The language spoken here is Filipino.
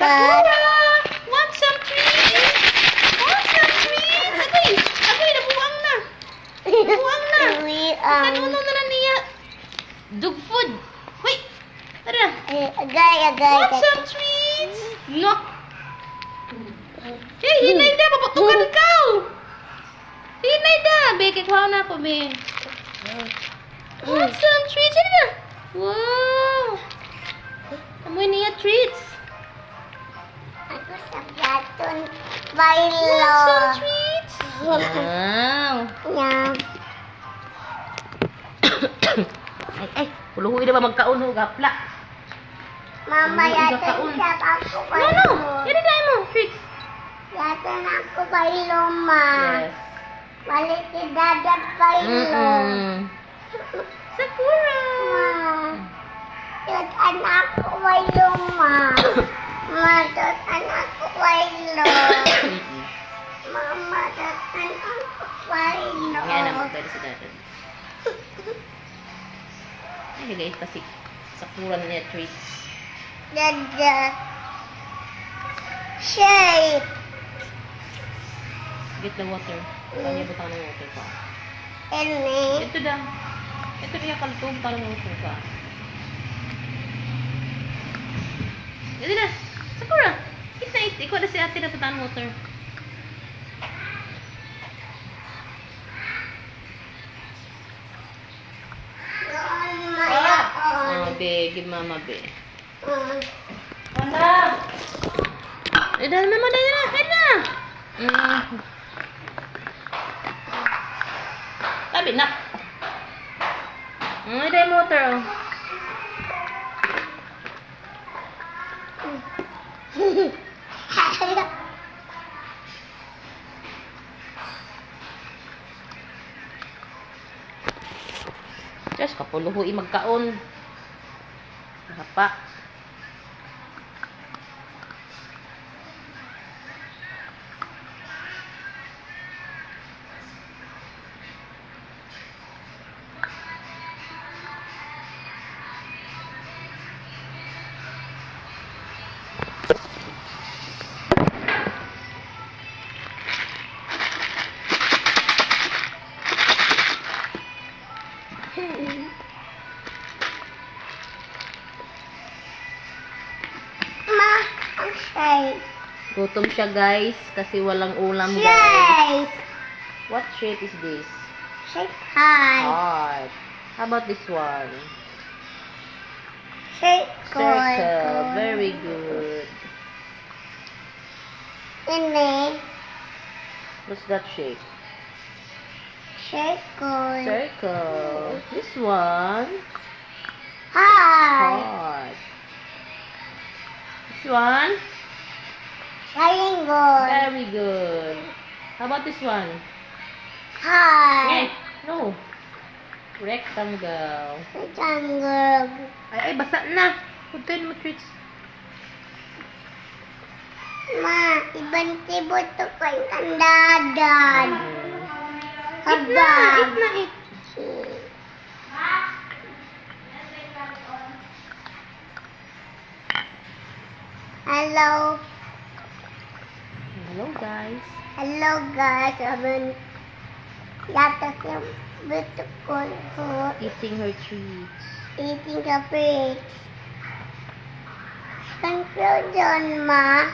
Sakura! Want some treats? Want some treats? Agoy, nabuang na. Nabuang na. Kanuno na lang niya. Dog food. Wait. Tara. Agay. Want some treats? No. Jay, hinay na. Paputukan ikaw. Hinay na. Be, kikuha na ako, be. Want some treats? Hinay na. Wow. Amoy niya treats. Ako sa platon. Want Bailo. some treats? Wow. Yeah. Ay, puluhuin na ba magkaon ho, gapla? Mama, yata Kaon. siya ako No, bailo. Yan na mo, treats. Yata na ako bailo, ma. Yes. Balik si dadat bailo. Sakura. Ma. Yata na ako bailo, ma. Ma, yata na ako bailo. Mama, yata na ako bailo. Yan na magdali sa dadan. Ay, guys, kasi sakura na niya treats. Dada. Shape. Get the water. Kanya butang ng water pa. Ini. Ito daw. Ito niya kaltong butang ng water pa. Ito na. Sakura. Ikaw na si ate na butang ng water. Oh, be. Give mama, be. Mama! Eh, dahil mama, dahil na. Dahil na. Tabi na. Dahil motor, oh. Diyos, kapuluhui magkaon. Hapa. Ma, ang shape. Gutom siya, guys, kasi walang ulam, guys. Shape. What shape is this? Shape high. Heart. How about this one? Shape Circle. Very good. Ini. What's that shape? Shape good. Circle. This one. High. Heart. This one. Triangle. Very good. How about this one? High. No. Rectangle. Rectangle. Ay, basa na. Puntayin mo treats. Ma, ibang tibot to kay kandadan. Eat na, eat. Hello. Hello, guys. Hello guys. Abang yata siya betul ko Eating her treats. eating the fruits. Conclusion, ma.